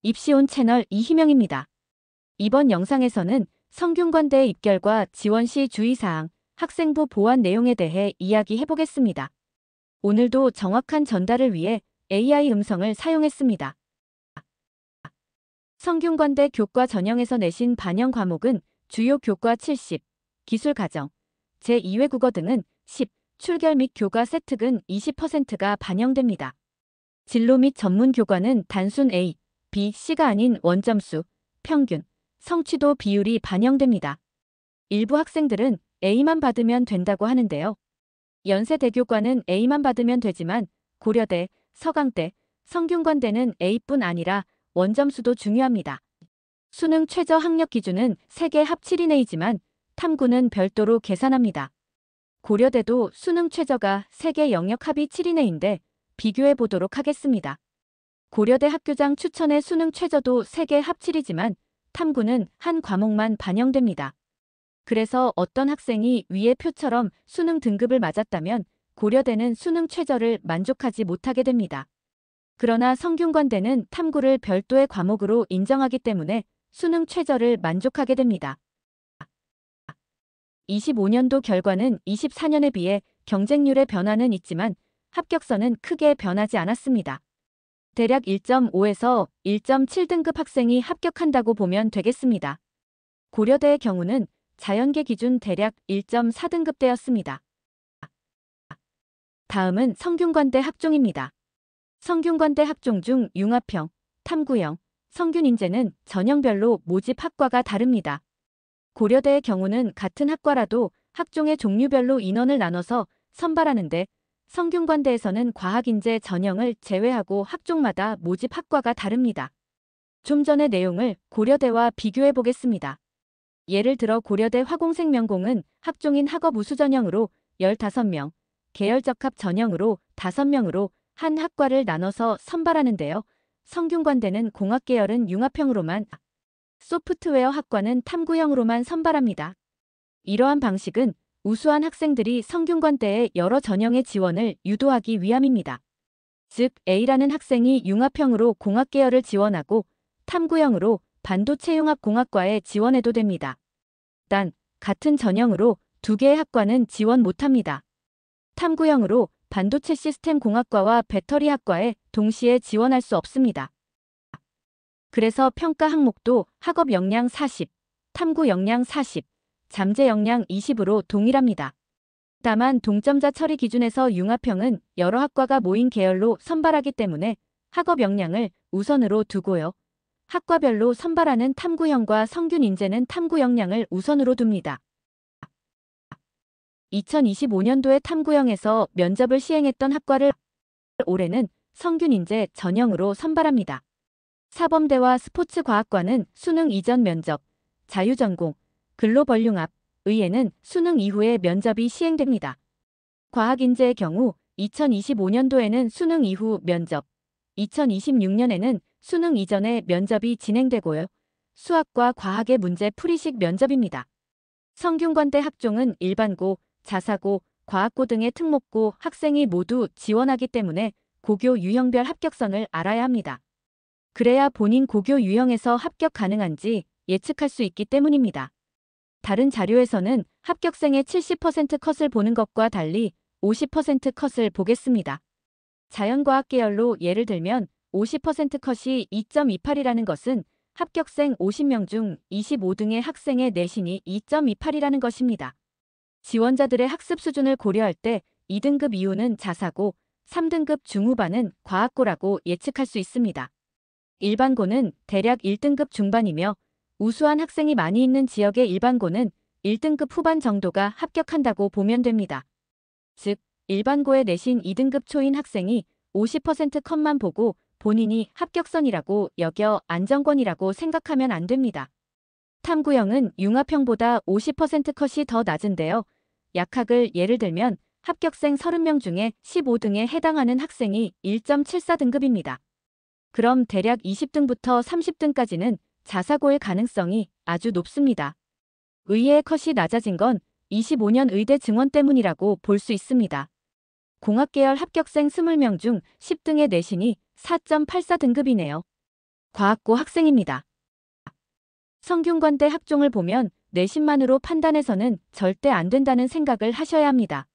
입시온 채널 이희명입니다. 이번 영상에서는 성균관대 입결과 지원 시 주의사항, 학생부 보완 내용에 대해 이야기해보겠습니다. 오늘도 정확한 전달을 위해 AI 음성을 사용했습니다. 성균관대 교과 전형에서 내신 반영 과목은 주요 교과 70, 기술가정, 제2외국어 등은 10, 출결 및 교과 세특은 20%가 반영됩니다. 진로 및 전문 교과는 단순 A, B, C가 아닌 원점수, 평균, 성취도 비율이 반영됩니다. 일부 학생들은 A만 받으면 된다고 하는데요. 연세대교과는 A만 받으면 되지만 고려대, 서강대, 성균관대는 A뿐 아니라 원점수도 중요합니다. 수능 최저 학력 기준은 세계 합 7인 A지만 탐구는 별도로 계산합니다. 고려대도 수능 최저가 세계 영역 합이 7인 A인데 비교해 보도록 하겠습니다. 고려대 학교장 추천의 수능 최저도 세계 합 7이지만 탐구는 한 과목만 반영됩니다. 그래서 어떤 학생이 위의 표처럼 수능 등급을 맞았다면 고려대는 수능 최저를 만족하지 못하게 됩니다. 그러나 성균관대는 탐구를 별도의 과목으로 인정하기 때문에 수능 최저를 만족하게 됩니다. 25년도 결과는 24년에 비해 경쟁률의 변화는 있지만 합격선은 크게 변하지 않았습니다. 대략 1.5에서 1.7등급 학생이 합격한다고 보면 되겠습니다. 고려대의 경우는 자연계 기준 대략 1.4등급대였습니다. 다음은 성균관대 학종입니다. 성균관대 학종 중 융합형, 탐구형, 성균인재는 전형별로 모집 학과가 다릅니다. 고려대의 경우는 같은 학과라도 학종의 종류별로 인원을 나눠서 선발하는데 성균관대에서는 과학인재 전형을 제외하고 학종마다 모집 학과가 다릅니다. 좀 전의 내용을 고려대와 비교해 보겠습니다. 예를 들어 고려대 화공생명공은 학종인 학업 우수 전형으로 15명, 계열적합 전형으로 5명으로 한 학과를 나눠서 선발하는데요. 성균관대는 공학계열은 융합형으로만, 소프트웨어 학과는 탐구형으로만 선발합니다. 이러한 방식은 우수한 학생들이 성균관대의 여러 전형의 지원을 유도하기 위함입니다. 즉 A라는 학생이 융합형으로 공학계열을 지원하고 탐구형으로 반도체융합공학과에 지원해도 됩니다. 단, 같은 전형으로 두 개의 학과는 지원 못합니다. 탐구형으로 반도체 시스템 공학과와 배터리 학과에 동시에 지원할 수 없습니다. 그래서 평가 항목도 학업 역량 40, 탐구 역량 40, 잠재 역량 20으로 동일합니다. 다만 동점자 처리 기준에서 융합형은 여러 학과가 모인 계열로 선발하기 때문에 학업 역량을 우선으로 두고요. 학과별로 선발하는 탐구형과 성균인재는 탐구 역량을 우선으로 둡니다. 2025년도에 탐구형에서 면접을 시행했던 학과를 올해는 성균인재 전형으로 선발합니다. 사범대와 스포츠과학과는 수능 이전 면접, 자유전공, 근로벌융합, 의예는 수능 이후에 면접이 시행됩니다. 과학인재의 경우 2025년도에는 수능 이후 면접, 2026년에는 수능 이전에 면접이 진행되고요. 수학과 과학의 문제 풀이식 면접입니다. 성균관대 학종은 일반고, 자사고, 과학고 등의 특목고 학생이 모두 지원하기 때문에 고교 유형별 합격선을 알아야 합니다. 그래야 본인 고교 유형에서 합격 가능한지 예측할 수 있기 때문입니다. 다른 자료에서는 합격생의 70% 컷을 보는 것과 달리 50% 컷을 보겠습니다. 자연과학 계열로 예를 들면 50% 컷이 2.28이라는 것은 합격생 50명 중 25등의 학생의 내신이 2.28이라는 것입니다. 지원자들의 학습 수준을 고려할 때 2등급 이후는 자사고, 3등급 중후반은 과학고라고 예측할 수 있습니다. 일반고는 대략 1등급 중반이며 우수한 학생이 많이 있는 지역의 일반고는 1등급 후반 정도가 합격한다고 보면 됩니다. 즉, 일반고의 내신 2등급 초인 학생이 50% 컷만 보고 본인이 합격선이라고 여겨 안정권이라고 생각하면 안 됩니다. 탐구형은 융합형보다 50% 컷이 더 낮은데요. 약학을 예를 들면 합격생 30명 중에 15등에 해당하는 학생이 1.74등급입니다. 그럼 대략 20등부터 30등까지는 자사고일 가능성이 아주 높습니다. 의예의 컷이 낮아진 건 25년 의대 증원 때문이라고 볼 수 있습니다. 공학계열 합격생 20명 중 10등의 내신이 4.84등급이네요. 과학고 학생입니다. 성균관대 학종을 보면 내신만으로 판단해서는 절대 안 된다는 생각을 하셔야 합니다.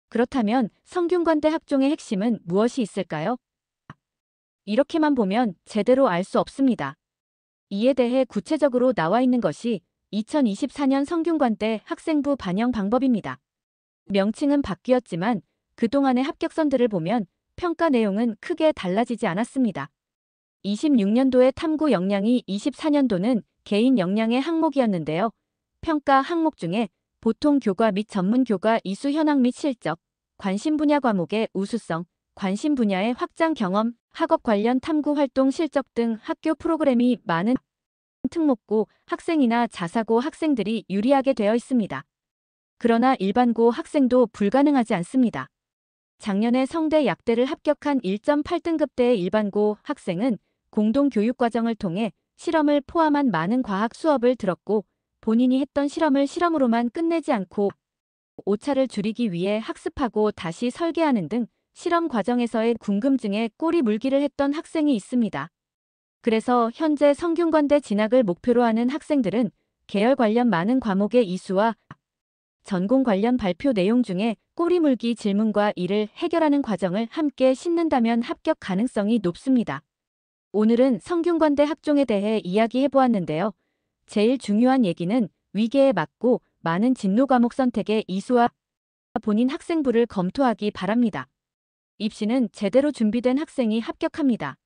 그렇다면 성균관대 학종의 핵심은 무엇이 있을까요? 이렇게만 보면 제대로 알 수 없습니다. 이에 대해 구체적으로 나와 있는 것이 2024년 성균관대 학생부 반영 방법입니다. 명칭은 바뀌었지만 그동안의 합격선들을 보면 평가 내용은 크게 달라지지 않았습니다. 26년도의 탐구 역량이 24년도는 개인 역량의 항목이었는데요. 평가 항목 중에 보통 교과 및 전문 교과 이수 현황 및 실적, 관심 분야 과목의 우수성, 관심 분야의 확장 경험, 학업 관련 탐구 활동 실적 등 학교 프로그램이 많은 특목고 학생이나 자사고 학생들이 유리하게 되어 있습니다. 그러나 일반고 학생도 불가능하지 않습니다. 작년에 성대 약대를 합격한 1.8등급대의 일반고 학생은 공동교육과정을 통해 실험을 포함한 많은 과학 수업을 들었고 본인이 했던 실험을 실험으로만 끝내지 않고 오차를 줄이기 위해 학습하고 다시 설계하는 등 실험 과정에서의 궁금증에 꼬리 물기를 했던 학생이 있습니다. 그래서 현재 성균관대 진학을 목표로 하는 학생들은 계열 관련 많은 과목의 이수와 전공 관련 발표 내용 중에 꼬리 물기 질문과 이를 해결하는 과정을 함께 싣는다면 합격 가능성이 높습니다. 오늘은 성균관대 학종에 대해 이야기해 보았는데요. 제일 중요한 얘기는 위계에 맞고 많은 진로 과목 선택의 이수와 본인 학생부를 검토하기 바랍니다. 입시는 제대로 준비된 학생이 합격합니다.